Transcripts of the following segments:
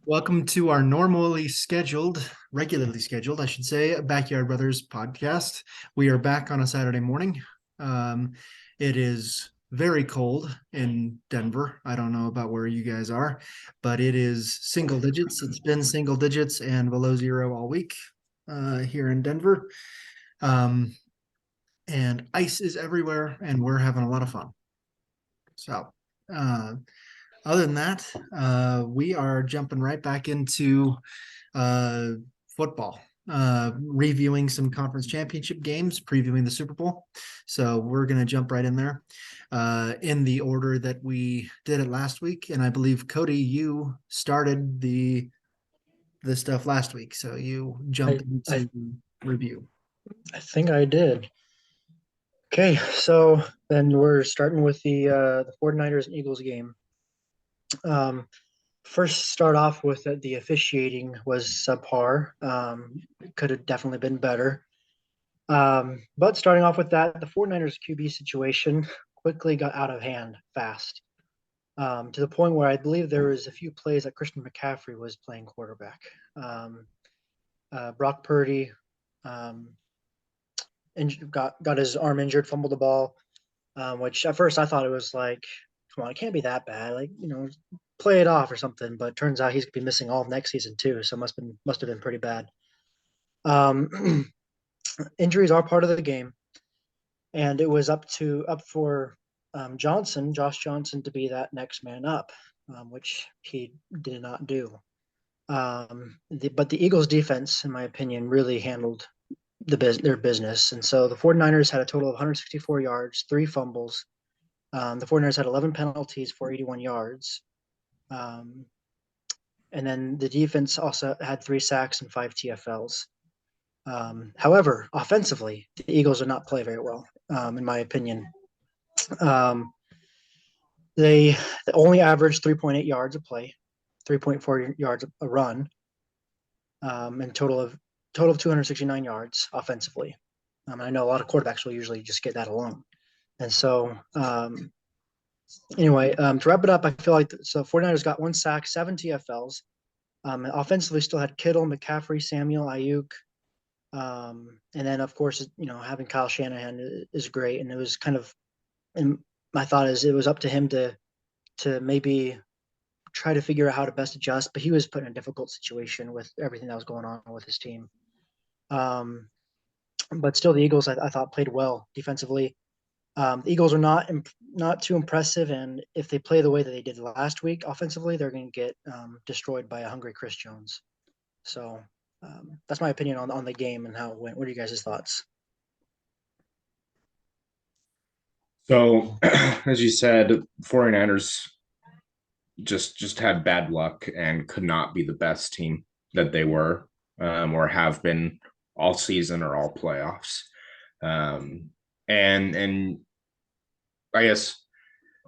Welcome to our regularly scheduled, I should say, Backyard Brothers podcast. We are back on a Saturday morning. Um, it is very cold in Denver. I don't know about where you guys are, but it is single digits. It's been single digits and below zero all week here in Denver. Um, and ice is everywhere, and we're having a lot of fun. So, uh, other than that, we are jumping right back into uh, football, reviewing some conference championship games, previewing the Super Bowl. So we're going to jump right in there in the order that we did it last week. And I believe, Cody, you started the stuff last week. So you jump I, I into review. I think I did. Okay, so then we're starting with the 49ers and Eagles game. Um, First, start off with the officiating was subpar. It could have definitely been better. But starting off with that, the 49ers QB situation quickly got out of hand fast, to the point where I believe there was a few plays that Christian McCaffrey was playing quarterback. Um, Brock Purdy um, got his arm injured, fumbled the ball, which at first I thought it was like, come on, it can't be that bad. Like, play it off or something. But turns out he's gonna be missing all of next season too. So must have been pretty bad. Um, Injuries are part of the game, and it was up for Josh Johnson, to be that next man up, which he did not do. But the Eagles defense, in my opinion, really handled their business. And so the 49ers had a total of 164 yards, three fumbles. The 49ers had 11 penalties for 81 yards. Um, and then the defense also had three sacks and five TFLs. However, offensively, the Eagles did not play very well, in my opinion. Um, they only averaged 3.8 yards a play, 3.4 yards a run, and total of 269 yards offensively. I know a lot of quarterbacks will usually just get that alone. And so, anyway, to wrap it up, I feel like 49ers got one sack, seven TFLs. Offensively, still had Kittle, McCaffrey, Samuel, Ayuk. And then, of course, having Kyle Shanahan is great. And it was kind of, and my thought is it was up to him to maybe try to figure out how to best adjust. But he was put in a difficult situation with everything that was going on with his team. Um, but still, the Eagles, I thought, played well defensively. The Eagles are not too impressive, and if they play the way that they did last week offensively, they're going to get destroyed by a hungry Chris Jones. So that's my opinion on the game and how it went. What are you guys' thoughts? So, as you said, 49ers just had bad luck and could not be the best team that they were or have been all season or all playoffs. And I guess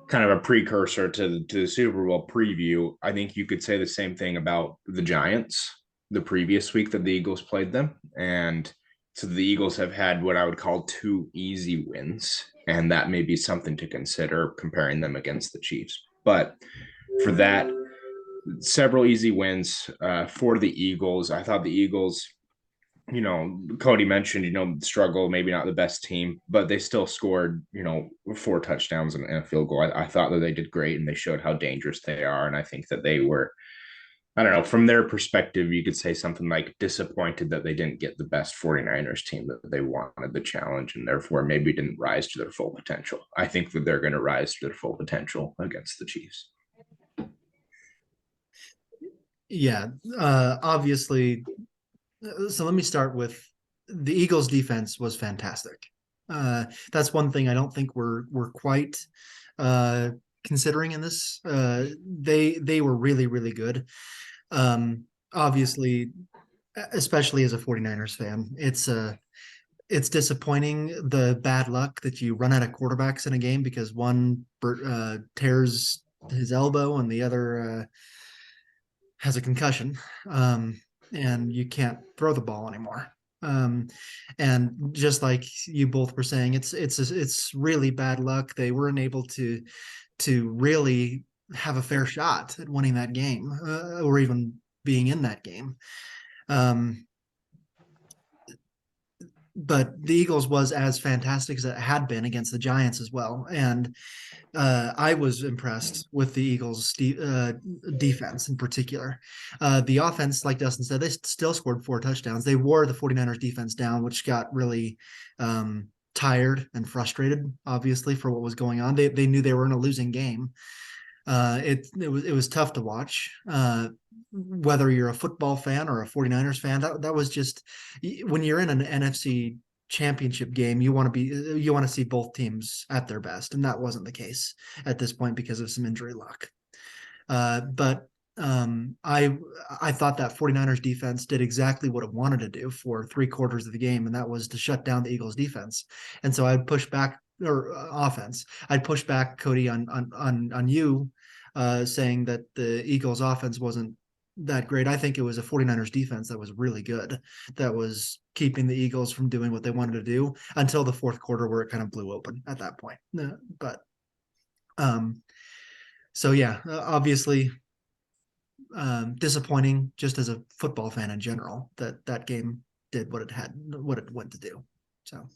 kind of a precursor to the Super Bowl preview, I think you could say the same thing about the Giants the previous week that the Eagles played them. And so the Eagles have had what I would call two easy wins. And that may be something to consider comparing them against the Chiefs. But for that, several easy wins for the Eagles. I thought the Eagles, Cody mentioned, struggle, maybe not the best team, but they still scored, four touchdowns and a field goal. I thought that they did great and they showed how dangerous they are. And I think that they were, I don't know, from their perspective, you could say something like disappointed that they didn't get the best 49ers team that they wanted the challenge and therefore maybe didn't rise to their full potential. I think that they're going to rise to their full potential against the Chiefs. Yeah, obviously. So let me start with the Eagles' defense was fantastic. That's one thing I don't think we're quite uh, considering in this. They were really really good. Obviously, especially as a 49ers fan, it's disappointing the bad luck that you run out of quarterbacks in a game because one tears his elbow and the other has a concussion, and you can't throw the ball anymore. Um, and just like you both were saying, it's really bad luck. They weren't able to really have a fair shot at winning that game, or even being in that game. Um, but the Eagles was as fantastic as it had been against the Giants as well. And I was impressed with the Eagles' defense in particular. The offense, like Dustin said, they still scored 4 touchdowns. They wore the 49ers defense down, which got really tired and frustrated, obviously, for what was going on. They knew they were in a losing game. It was tough to watch. Whether you're a football fan or a 49ers fan, that was just, when you're in an NFC championship game, you want to see both teams at their best, and that wasn't the case at this point because of some injury luck. But I thought that 49ers defense did exactly what it wanted to do for 3/4 of the game, and that was to shut down the Eagles defense. And so I'd push back, or offense. I'd push back, Cody, on you, saying that the Eagles offense wasn't that great. I think it was a 49ers defense that was really good, that was keeping the Eagles from doing what they wanted to do until the fourth quarter, where it kind of blew open at that point. But so yeah, obviously disappointing just as a football fan in general, that game did what it went to do. So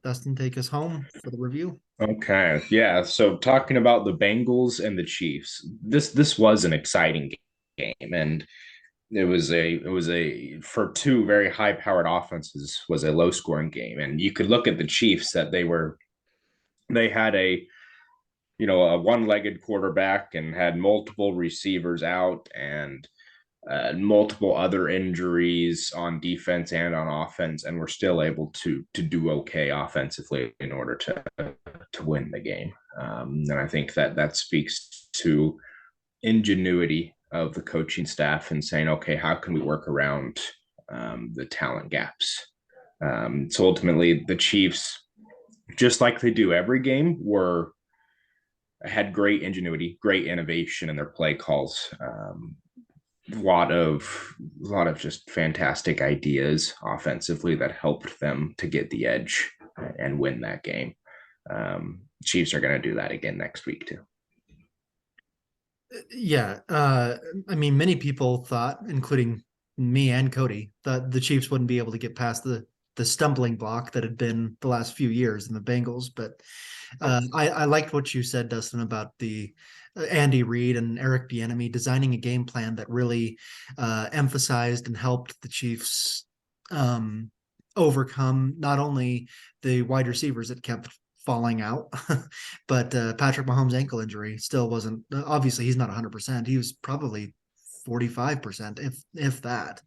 Dustin, take us home for the review. Okay. Yeah. So talking about the Bengals and the Chiefs, this was an exciting game, and it was a for two very high powered offenses, was a low scoring game. And you could look at the Chiefs, that they had a one-legged quarterback and had multiple receivers out, and multiple other injuries on defense and on offense, and were still able to do okay offensively in order to win the game. And I think that speaks to ingenuity of the coaching staff and saying, okay, how can we work around the talent gaps? So ultimately, the Chiefs, just like they do every game, had great ingenuity, great innovation in their play calls. A lot of just fantastic ideas offensively that helped them to get the edge and win that game. Chiefs are going to do that again next week too. Yeah, I mean, many people thought, including me and Cody, that the Chiefs wouldn't be able to get past the stumbling block that had been the last few years in the Bengals. But I liked what you said, Dustin, about the Andy Reid and Eric Bieniemy designing a game plan that really emphasized and helped the Chiefs overcome not only the wide receivers that kept falling out, but Patrick Mahomes' ankle injury still wasn't, obviously he's not 100%. He was probably 45%, if that.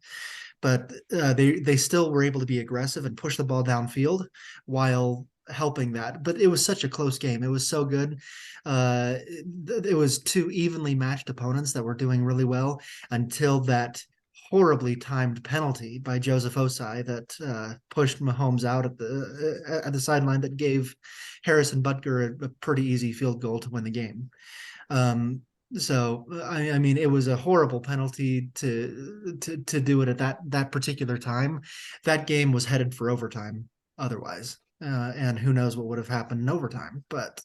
But they still were able to be aggressive and push the ball downfield while helping that. But it was such a close game. It was so good. It was two evenly matched opponents that were doing really well until that horribly timed penalty by Joseph Osai that pushed Mahomes out at the sideline, that gave Harrison Butker a pretty easy field goal to win the game. So I mean, it was a horrible penalty to do it at that particular time. That game was headed for overtime otherwise, and who knows what would have happened in overtime. But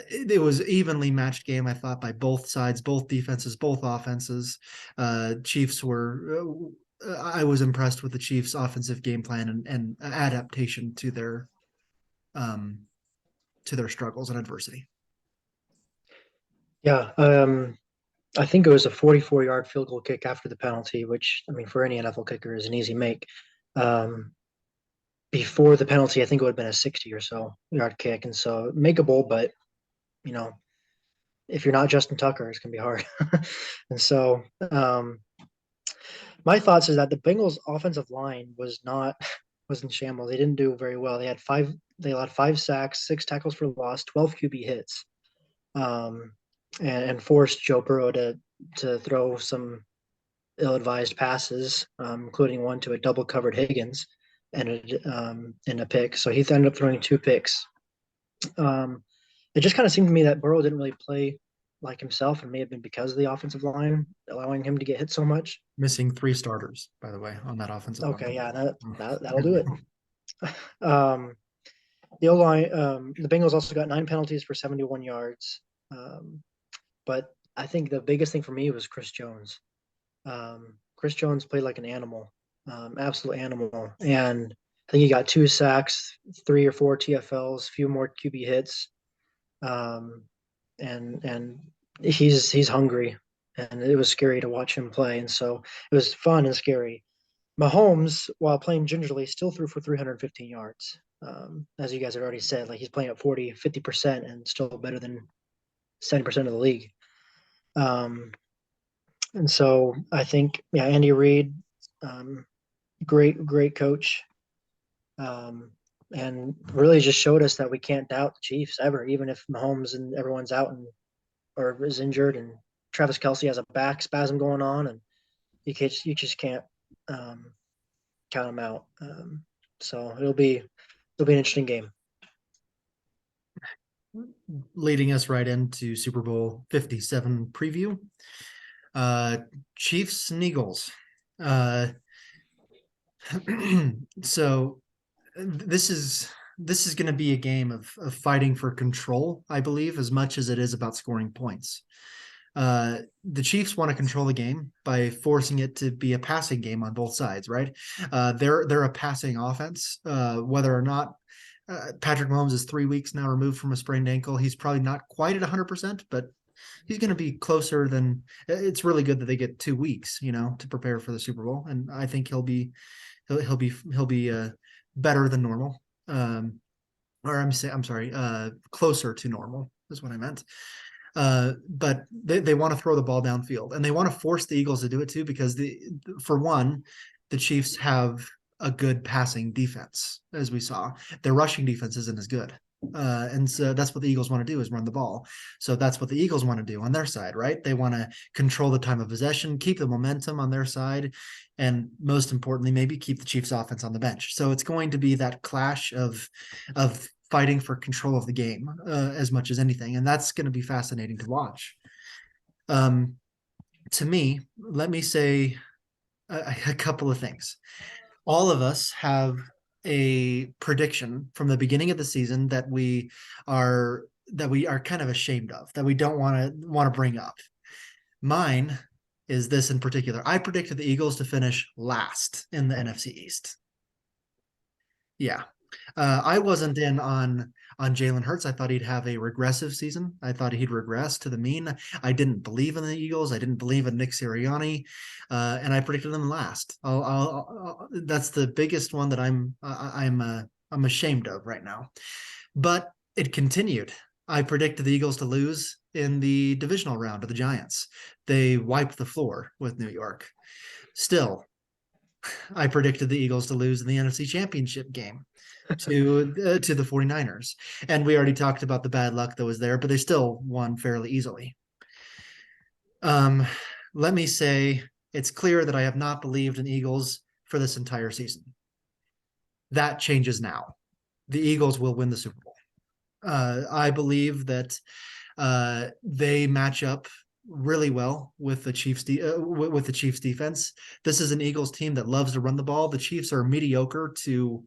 it was evenly matched game, I thought, by both sides, both defenses, both offenses. Chiefs were. I was impressed with the Chiefs' offensive game plan and adaptation to their struggles and adversity. Yeah, I think it was a 44-yard field goal kick after the penalty, which, I mean, for any NFL kicker is an easy make. Before the penalty, I think it would have been a 60 or so yard kick, and so makeable, but you know, if you're not Justin Tucker, it's gonna be hard. And so, my thoughts is that the Bengals' offensive line was in shambles. They didn't do very well. They allowed 5 sacks, 6 tackles for loss, 12 QB hits, and forced Joe Burrow to throw some ill-advised passes, including one to a double-covered Higgins and a pick. So he ended up throwing 2 picks. It just kind of seemed to me that Burrow didn't really play like himself, and may have been because of the offensive line allowing him to get hit so much. Missing 3 starters, by the way, on that offensive line. Okay, yeah, that'll do it. The O-line, the Bengals also got 9 penalties for 71 yards. But I think the biggest thing for me was Chris Jones. Chris Jones played like an animal, absolute animal. And I think he got 2 sacks, 3 or 4 TFLs, a few more QB hits. Um, and he's hungry, and it was scary to watch him play. And so it was fun and scary. Mahomes, while playing gingerly, still threw for 315 yards. As you guys have already said, like he's playing at 40, 50% and still better than 70% of the league. Um, and so I think, yeah, Andy Reid, um, great coach. Um, and really just showed us that we can't doubt the Chiefs ever, even if Mahomes and everyone's out and or is injured and Travis Kelsey has a back spasm going on, and you just can't um, count them out. So it'll be an interesting game. Leading us right into Super Bowl 57 preview. Chiefs and Eagles. So this is going to be a game of fighting for control, I believe, as much as it is about scoring points. The Chiefs want to control the game by forcing it to be a passing game on both sides, right? They're a passing offense. Whether or not Patrick Mahomes is 3 weeks now removed from a sprained ankle, he's probably not quite at 100%, but he's going to be closer than. It's really good that they get 2 weeks, to prepare for the Super Bowl, and I think he'll be better than normal. Or I'm sorry, closer to normal is what I meant. But they want to throw the ball downfield, and they want to force the Eagles to do it too, because for one, the Chiefs have a good passing defense, as we saw. Their rushing defense isn't as good. And so that's what the Eagles want to do, is run the ball. So that's what the Eagles want to do on their side, right? They want to control the time of possession, keep the momentum on their side, and most importantly, maybe keep the Chiefs offense on the bench. So it's going to be that clash of fighting for control of the game as much as anything. And that's going to be fascinating to watch. To me, let me say a couple of things. All of us have a prediction from the beginning of the season that we are kind of ashamed of, that we don't want to bring up. Mine is this in particular. I predicted the Eagles to finish last in the NFC East. Yeah. I wasn't in on Jalen Hurts. I thought he'd have a regressive season. I thought he'd regress to the mean. I didn't believe in the Eagles. I didn't believe in Nick Sirianni, and I predicted them last. That's the biggest one that I'm ashamed of right now. But it continued. I predicted the Eagles to lose in the divisional round of the Giants. They wiped the floor with New York. Still, I predicted the Eagles to lose in the NFC Championship game to the 49ers. And we already talked about the bad luck that was there, but they still won fairly easily. Let me say it's clear that I have not believed in Eagles for this entire season. That changes now. The Eagles will win the Super Bowl. I believe that they match up really well with the Chiefs with the Chiefs defense. This is an Eagles team that loves to run the ball. The Chiefs are mediocre to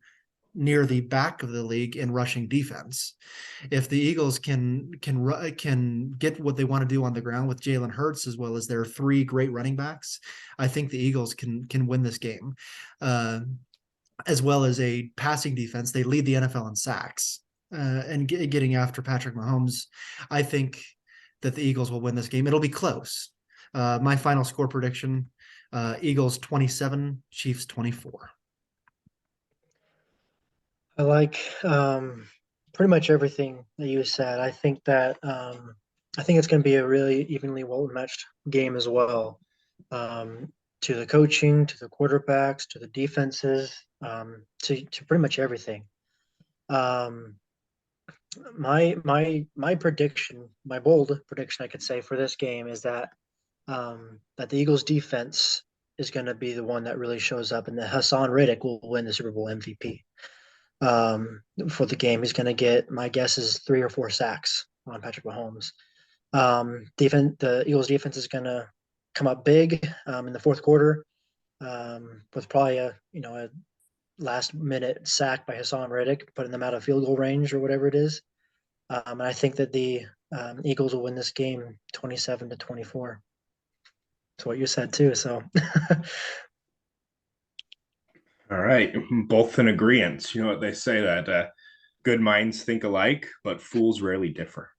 near the back of the league in rushing defense. If the Eagles can get what they want to do on the ground with Jalen Hurts as well as their 3 great running backs, I think the Eagles can win this game. As well as a passing defense, they lead the NFL in sacks. And getting after Patrick Mahomes, I think that the Eagles will win this game. It'll be close. My final score prediction: Eagles 27, Chiefs 24. I like pretty much everything that you said. I think it's going to be a really evenly well matched game as well. To the coaching, to the quarterbacks, to the defenses, to pretty much everything. Um, my prediction, my bold prediction, I could say for this game is that that the Eagles defense is going to be the one that really shows up, and that Hassan Riddick will win the Super Bowl MVP for the game. He's going to get, my guess is 3 or 4 sacks on Patrick Mahomes. The Eagles defense is going to come up big in the fourth quarter with probably a last minute sack by Hassan Riddick, putting them out of field goal range or whatever it is. And I think that the Eagles will win this game 27-24. That's what you said too. So All right, both in agreement. You know what they say that good minds think alike, but fools rarely differ.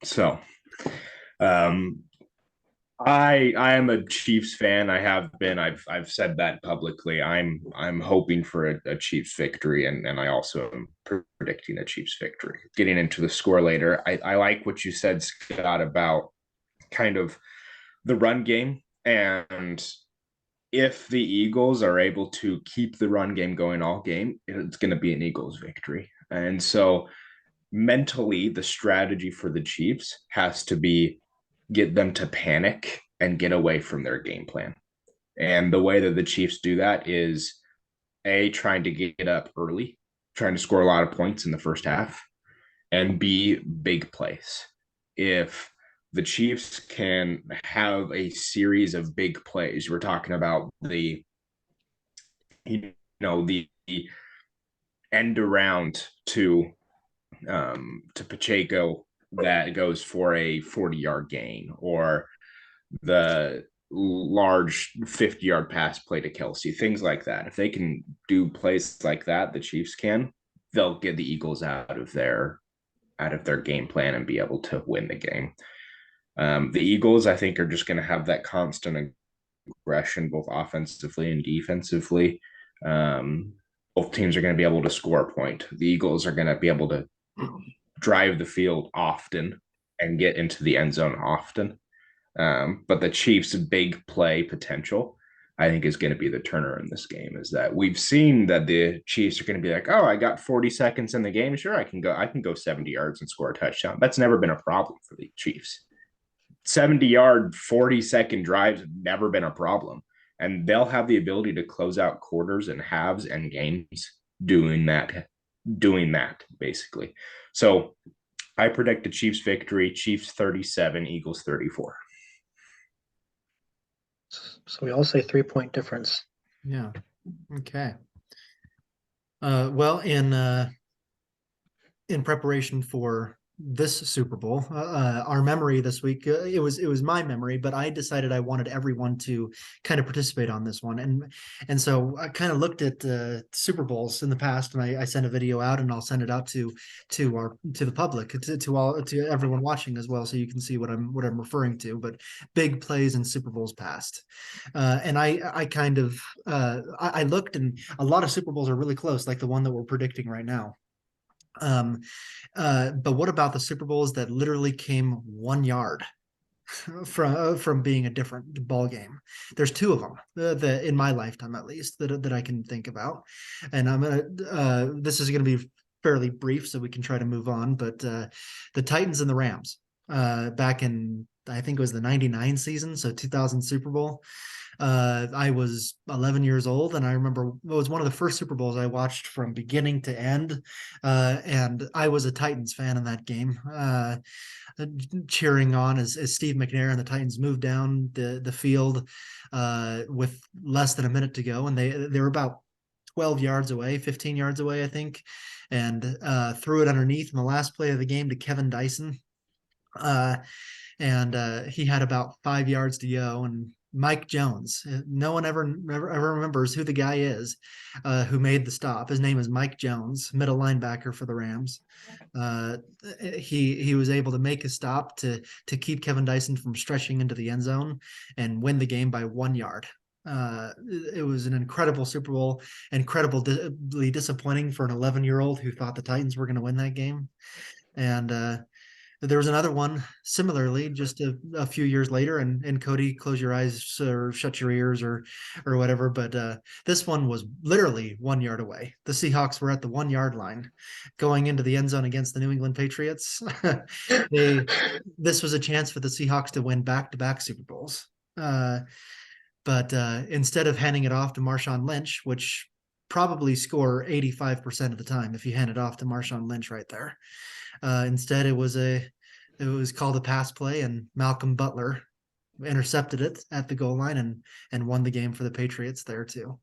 So, um, I am a Chiefs fan. I have been. I've said that publicly. I'm hoping for a Chiefs victory, and I also am predicting a Chiefs victory. Getting into the score later, I like what you said, Scott, about kind of the run game, and if the Eagles are able to keep the run game going all game, it's going to be an Eagles victory. And so mentally, the strategy for the Chiefs has to be get them to panic and get away from their game plan. And the way that the Chiefs do that is A, trying to get up early, trying to score a lot of points in the first half, and B, big plays. If the Chiefs can have a series of big plays, we're talking about the end around to Pacheco that goes for a 40-yard gain, or the large 50-yard pass play to Kelsey, things like that. If they can do plays like that, the Chiefs can, they'll get the Eagles out of their game plan and be able to win the game. The Eagles, I think, are just going to have that constant aggression, both offensively and defensively. Both teams are going to be able to score a point. The Eagles are going to be able to drive the field often and get into the end zone often. But the Chiefs' big play potential, I think, is going to be the turner in this game. Is that we've seen that the Chiefs are going to be like, oh, I got 40 seconds in the game. Sure, I can go 70 yards and score a touchdown. That's never been a problem for the Chiefs. 70-yard, 40-second drives have never been a problem. And they'll have the ability to close out quarters and halves and games doing that, basically. So I predict a Chiefs victory, Chiefs 37, Eagles 34. we all say 3-point difference. Yeah. Okay. Well, in preparation for this Super Bowl, our memory this week, it was my memory, but I decided I wanted everyone to kind of participate on this one, and so I kind of looked at Super Bowls in the past, and I sent a video out, and I'll send it out to the public, to everyone watching as well, so you can see what I'm referring to. But big plays in Super Bowls past, and I kind of I looked, and a lot of Super Bowls are really close, like the one that we're predicting right now. But what about the Super Bowls that literally came 1 yard from being a different ball game? There's two of them that in my lifetime, at least, that I can think about, and this is gonna be fairly brief, so we can try to move on. But the Titans and the Rams, back in, I think it was the '99 season, so 2000 Super Bowl. I was 11 years old, and I remember it was one of the first Super Bowls I watched from beginning to end. And I was a Titans fan in that game, cheering on as Steve McNair and the Titans moved down the field with less than a minute to go, and they were about 12 yards away, 15 yards away, I think, and threw it underneath in the last play of the game to Kevin Dyson. And he had about 5 yards to go, and Mike Jones, no one ever remembers who the guy is who made the stop. His name is Mike Jones, middle linebacker for the Rams. He was able to make a stop to keep Kevin Dyson from stretching into the end zone and win the game by 1 yard. It was an incredible Super Bowl, incredibly disappointing for an 11-year-old who thought the Titans were going to win that game. And there was another one similarly just a few years later, and Cody, close your eyes or shut your ears or whatever. But this one was literally 1 yard away. The Seahawks were at the 1 yard line going into the end zone against the New England Patriots. This was a chance for the Seahawks to win back-to-back Super Bowls. But instead of handing it off to Marshawn Lynch, which probably score 85% of the time if you hand it off to Marshawn Lynch right there. Instead, it was called a pass play, and Malcolm Butler intercepted it at the goal line and won the game for the Patriots there too.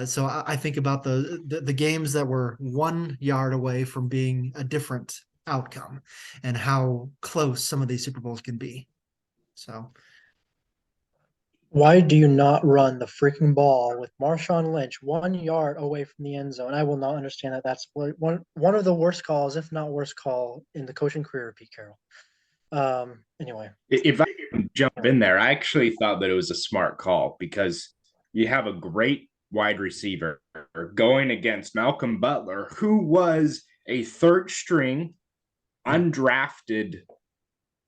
So I think about the games that were 1 yard away from being a different outcome, and how close some of these Super Bowls can be. So Why do you not run the freaking ball with Marshawn Lynch 1 yard away from the end zone? I will not understand that. That's one of the worst calls, if not worst call in the coaching career of Pete Carroll. Anyway, If I can jump in there, I actually thought that it was a smart call because you have a great wide receiver going against Malcolm Butler, who was a third string, undrafted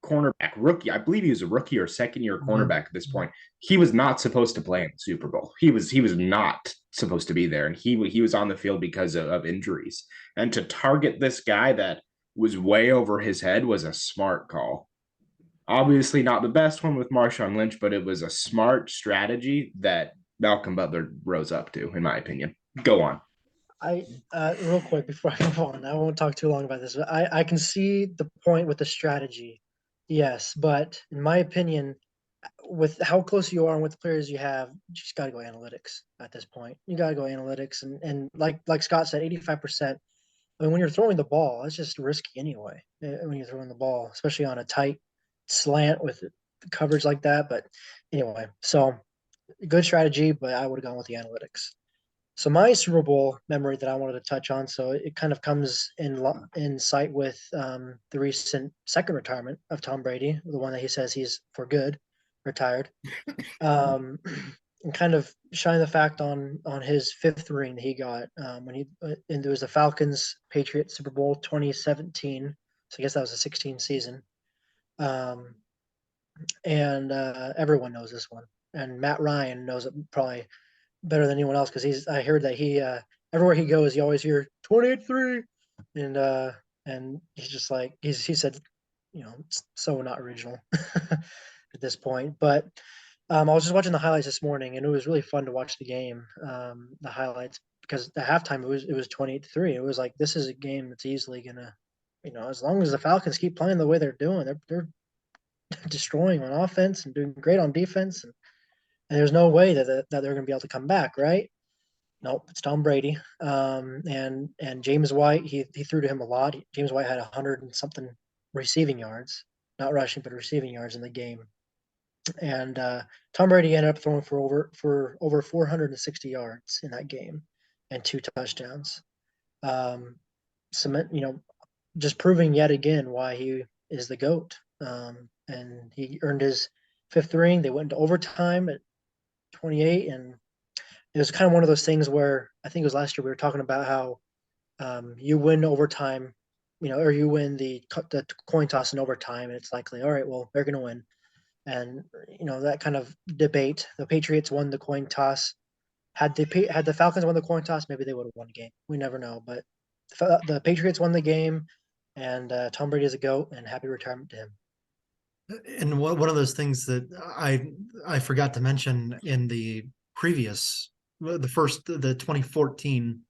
cornerback rookie. I believe he was a rookie or second year cornerback at this point. He was not supposed to play in the Super Bowl. He was not supposed to be there, and he was on the field because of injuries. And to target this guy that was way over his head was a smart call. Obviously, not the best one with Marshawn Lynch, but it was a smart strategy that Malcolm Butler rose up to, in my opinion. Go on. I real quick before I move on, I won't talk too long about this. But I can see the point with the strategy, yes, but in my opinion, with how close you are and with the players you have, you just got to go analytics at this point. You got to go analytics, and like Scott said, 85%. I mean, when you're throwing the ball, it's just risky anyway. When you're throwing the ball, especially on a tight slant with coverage like that. But anyway, so good strategy, but I would have gone with the analytics. So my Super Bowl memory that I wanted to touch on, so it kind of comes in sight with the recent second retirement of Tom Brady, the one that he says he's for good retired, and kind of shine the fact on his fifth ring that he got when he and there was the Falcons Patriots Super Bowl 2017. So I guess that was a 16 season, um, and everyone knows this one, and Matt Ryan knows it probably better than anyone else because I heard that he everywhere he goes you always hear 28-3, and he's just like he said, it's so not original at this point. But I was just watching the highlights this morning and it was really fun to watch the game, the highlights, because the halftime it was 28-3. It was like, this is a game that's easily gonna, as long as the Falcons keep playing the way they're doing, they're destroying on offense and doing great on defense, and there's no way that they're going to be able to come back, right? Nope, it's Tom Brady. And James White, he threw to him a lot. James White had 100 and something receiving yards, not rushing, but receiving yards in the game. And Tom Brady ended up throwing for over 460 yards in that game and 2 touchdowns. Cement, just proving yet again why he is the GOAT. And he earned his fifth ring. They went into overtime at 28, and it was kind of one of those things where I think it was last year we were talking about how you win overtime, or you win the coin toss in overtime, and it's likely, all right, well, they're going to win. And that kind of debate. The Patriots won the coin toss. Had the Falcons won the coin toss, maybe they would have won the game. We never know. But the Patriots won the game, and Tom Brady is a GOAT, and happy retirement to him. And one of those things that I forgot to mention in the previous, the 2014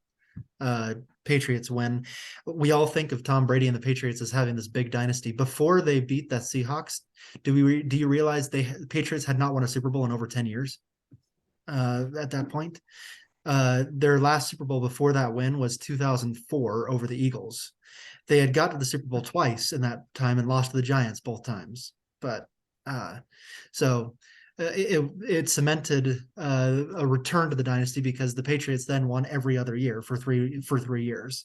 Patriots win, we all think of Tom Brady and the Patriots as having this big dynasty. Before they beat that Seahawks, do you realize the Patriots had not won a Super Bowl in over 10 years at that point? Their last Super Bowl before that win was 2004 over the Eagles. They had got to the Super Bowl twice in that time and lost to the Giants both times. But it cemented a return to the dynasty because the Patriots then won every other year for 3 years.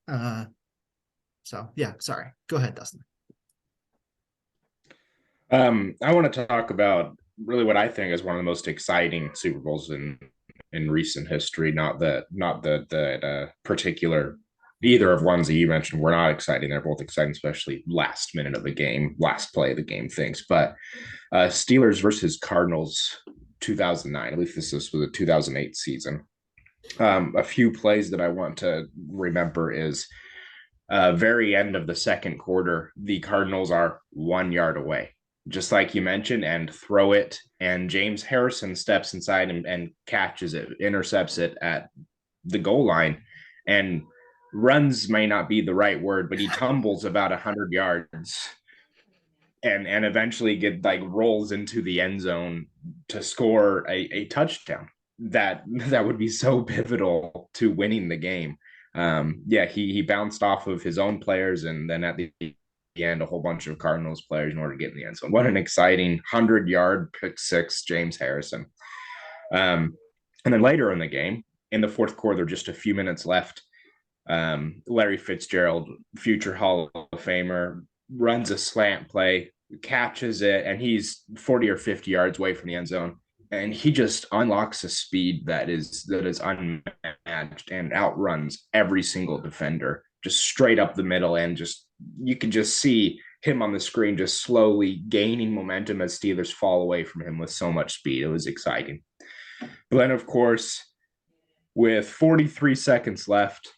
So yeah, sorry. Go ahead, Dustin. I want to talk about really what I think is one of the most exciting Super Bowls in recent history. Not that particular. Either of ones that you mentioned were not exciting. They're both exciting, especially last minute of the game, last play of the game things. But Steelers versus Cardinals 2009. I believe this was the 2008 season. A few plays that I want to remember is very end of the second quarter, the Cardinals are 1 yard away, just like you mentioned, and throw it. And James Harrison steps inside and catches it, intercepts it at the goal line, and runs may not be the right word, but he tumbles about 100 yards and eventually rolls into the end zone to score a touchdown that would be so pivotal to winning the game. He bounced off of his own players, and then at the end a whole bunch of Cardinals players in order to get in the end zone. What an exciting 100-yard pick six, James Harrison. And then later in the game, in the fourth quarter, just a few minutes left, Larry Fitzgerald, future Hall of Famer, runs a slant play, catches it, and he's 40 or 50 yards away from the end zone. And he just unlocks a speed that is unmatched and outruns every single defender, just straight up the middle. And just you can just see him on the screen just slowly gaining momentum as Steelers fall away from him with so much speed. It was exciting. But then, of course, with 43 seconds left,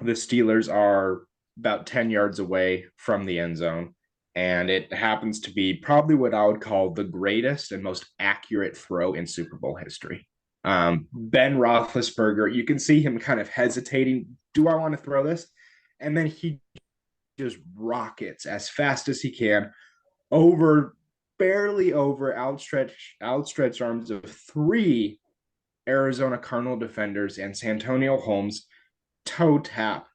the Steelers are about 10 yards away from the end zone. And it happens to be probably what I would call the greatest and most accurate throw in Super Bowl history. Ben Roethlisberger, you can see him kind of hesitating. Do I want to throw this? And then he just rockets as fast as he can barely over outstretched arms of three Arizona Cardinal defenders, and Santonio Holmes toe tap,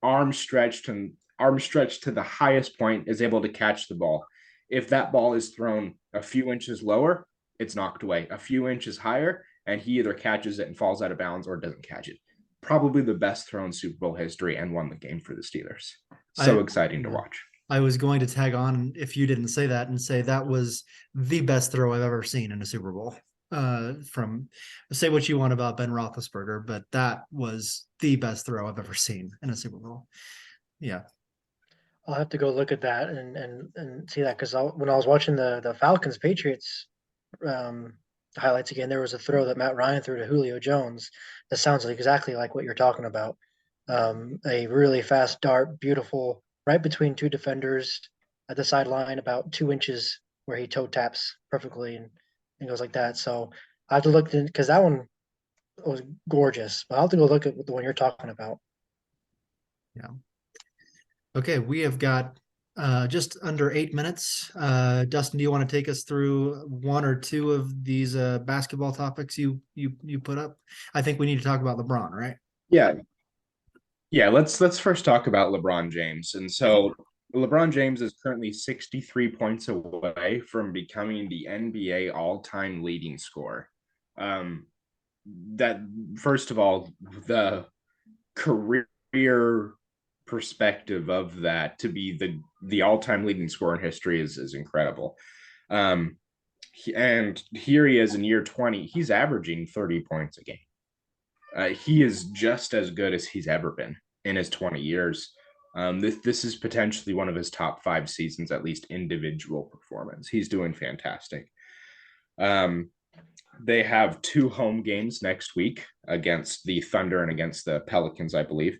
arm stretched to the highest point, is able to catch the ball. If that ball is thrown a few inches lower, it's knocked away. A few inches higher, and he either catches it and falls out of bounds or doesn't catch it. Probably the best throw in Super Bowl history, and won the game for the Steelers. So exciting to watch. I was going to tag on if you didn't say that and say that was the best throw I've ever seen in a Super Bowl. From say what you want about Ben Roethlisberger, but that was the best throw I've ever seen in a Super Bowl. Yeah. I'll have to go look at that and see that, because when I was watching the Falcons Patriots highlights again, there was a throw that Matt Ryan threw to Julio Jones that sounds exactly like what you're talking about. A really fast dart, beautiful, right between two defenders at the sideline, about 2 inches, where he toe taps perfectly and goes like that. So I have to look, because that one was gorgeous. But I'll have to go look at the one you're talking about. Yeah. Okay, we have got just under 8 minutes. Dustin, do you want to take us through one or two of these basketball topics you put up? I think we need to talk about LeBron, right? Yeah, let's first talk about LeBron James. And so LeBron James is currently 63 points away from becoming the NBA all-time leading scorer. That, first of all, the career perspective of that to be the all-time leading scorer in history is incredible. And here he is in year 20. He's averaging 30 points a game. He is just as good as he's ever been in his 20 years. This is potentially one of his top 5 seasons, at least individual performance. He's doing fantastic. They have 2 home games next week against the Thunder and against the Pelicans, I believe.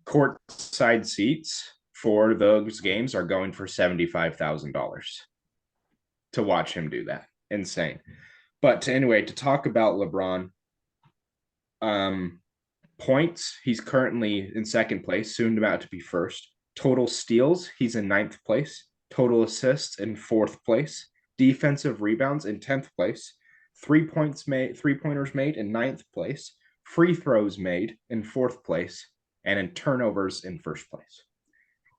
Courtside seats for those games are going for $75,000 to watch him do that. Insane. But anyway, to talk about LeBron, points, he's currently in second place, soon about to be first. Total steals, he's in 9th place. Total assists in 4th place. Defensive rebounds in 10th place. 3-pointers made in 9th place. Free throws made in 4th place. And in turnovers in 1st place.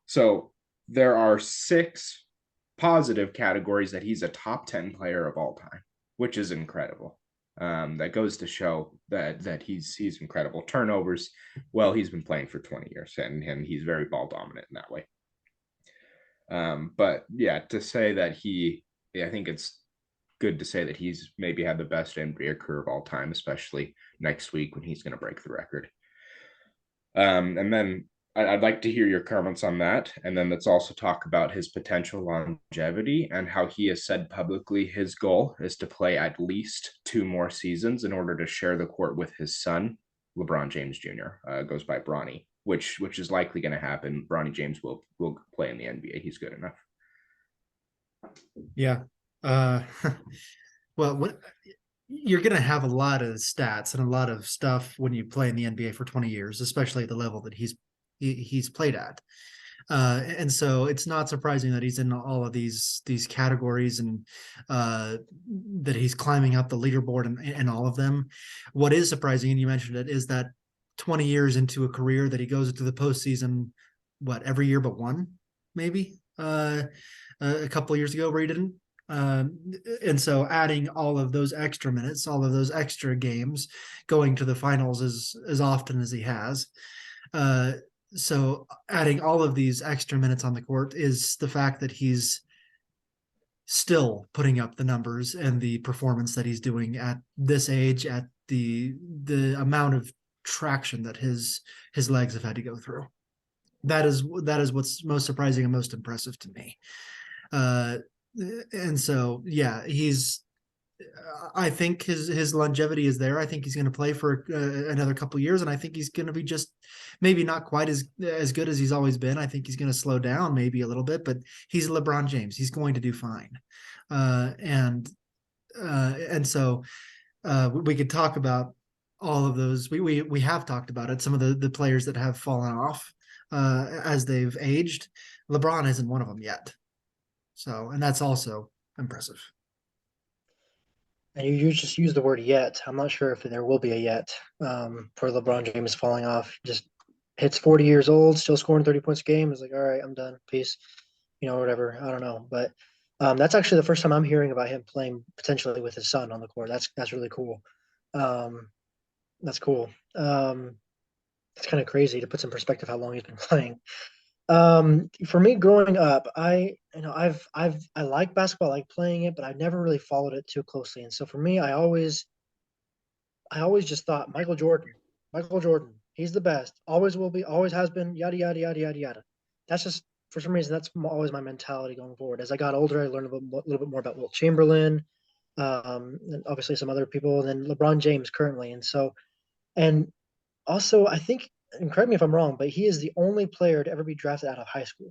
So there are 6 positive categories that he's a top 10 player of all time, which is incredible. That goes to show that he's incredible. Turnovers, well, he's been playing for 20 years and he's very ball dominant in that way. But yeah, to say that I think it's good to say that he's maybe had the best NBA career of all time, especially next week when he's going to break the record. And then I'd like to hear your comments on that. And then let's also talk about his potential longevity and how he has said publicly his goal is to play at least 2 more seasons in order to share the court with his son, LeBron James Jr. Goes by Bronny, which is likely going to happen. Bronny James will play in the NBA. He's good enough. Yeah. Well, you're going to have a lot of stats and a lot of stuff when you play in the NBA for 20 years, especially at the level that he's played at. And so it's not surprising that he's in all of these categories and that he's climbing up the leaderboard and all of them. What is surprising, and you mentioned it, is that 20 years into a career that he goes into the postseason, every year but one, maybe? a couple of years ago where he didn't. And so adding all of those extra minutes, all of those extra games, going to the finals as often as he has. Uh, so adding all of these extra minutes on the court is the fact that he's still putting up the numbers and the performance that he's doing at this age, at the amount of traction that his legs have had to go through. That is what's most surprising and most impressive to me. Uh, and so, yeah, I think his longevity is there. I think he's going to play for another couple of years, and I think he's going to be just maybe not quite as good as he's always been. I think he's going to slow down maybe a little bit, but he's LeBron James. He's going to do fine. And so we could talk about all of those. We have talked about it. Some of the players that have fallen off as they've aged. LeBron isn't one of them yet. So, and that's also impressive. And you just use the word yet. I'm not sure if there will be a yet for LeBron James falling off. Just hits 40 years old, still scoring 30 points a game. It's like, all right, I'm done. Peace. Whatever. I don't know. But that's actually the first time I'm hearing about him playing potentially with his son on the court. That's really cool. That's cool. It's kind of crazy to put some perspective how long he's been playing. For me growing up, I like basketball, I like playing it, but I never really followed it too closely. And so for me, I always just thought Michael Jordan, he's the best, always will be, always has been, yada yada yada yada yada. That's just for some reason that's always my mentality going forward. As I got older, I learned a little bit more about Wilt Chamberlain, and obviously some other people, and then LeBron James currently. And also I think, and correct me if I'm wrong, but he is the only player to ever be drafted out of high school.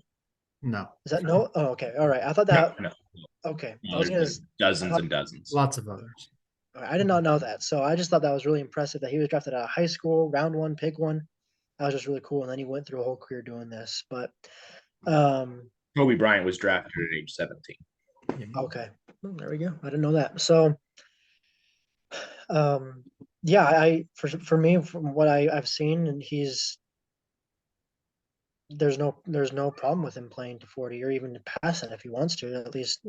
No, Is that no? Oh, okay. All right. I thought No, that. no, Okay. I was gonna. there's I dozens thought. and dozens. lots of others. I did not know that. So I just thought that was really impressive that he was drafted out of high school, round one, pick one. That was just really cool. And then he went through a whole career doing this. But Kobe Bryant was drafted at age 17. Yeah. okay. Well, there we go. I didn't know that. So um yeah, for me, from what I've seen, and there's no problem with him playing to 40 or even to pass that if he wants to, at least,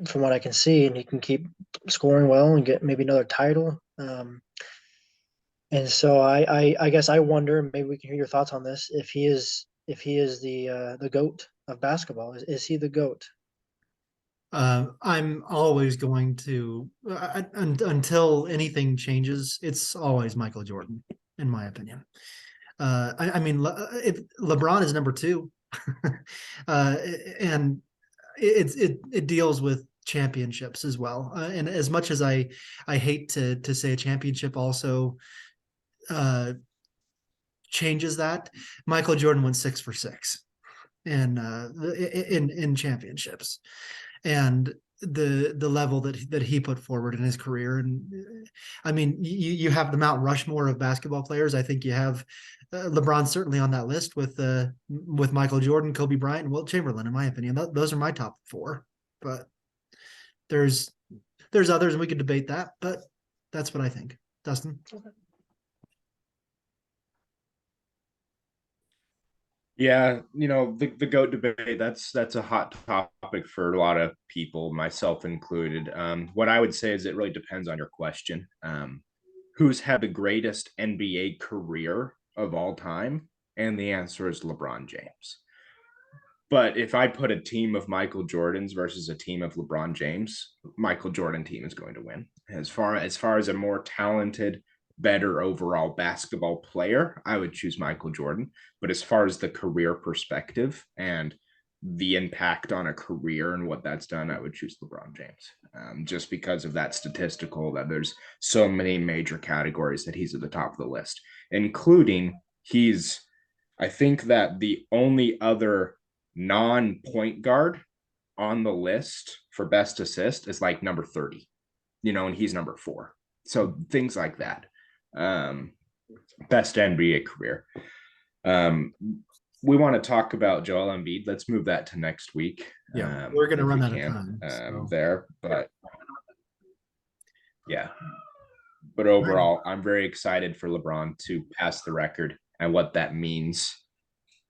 from what I can see, and he can keep scoring well and get maybe another title. And so I guess I wonder, maybe we can hear your thoughts on this. If he is the goat of basketball, is he the goat? I'm always going to until anything changes. It's always Michael Jordan, in my opinion. I mean, if LeBron is number two, uh, and it deals with championships as well. And as much as I hate to say a championship also changes that, Michael Jordan went 6 for 6 in championships, and the level that he put forward in his career. And I mean, you have the Mount Rushmore of basketball players. I think you have LeBron certainly on that list with Michael Jordan, Kobe Bryant, and Wilt Chamberlain. In my opinion, those are my top four. But there's others, and we could debate that. But that's what I think. Dustin. Yeah, the GOAT debate, that's a hot topic for a lot of people, myself included. What I would say is it really depends on your question. Who's had the greatest NBA career of all time? And the answer is LeBron James. But if I put a team of Michael Jordans versus a team of LeBron James, Michael Jordan team is going to win. As far as a more talented, better overall basketball player, I would choose Michael Jordan. But as far as the career perspective and the impact on a career and what that's done, I would choose LeBron James. Just because of that statistical, that there's so many major categories that he's at the top of the list, including I think that the only other non-point guard on the list for best assist is like number 30, and he's number 4. So things like that. Best NBA career. We want to talk about Joel Embiid. Let's move that to next week. Yeah, we're going to run out of time. There, but yeah. But overall, I'm very excited for LeBron to pass the record and what that means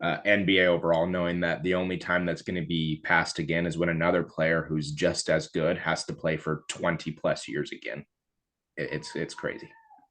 NBA overall, knowing that the only time that's going to be passed again is when another player who's just as good has to play for 20 plus years again. It's crazy.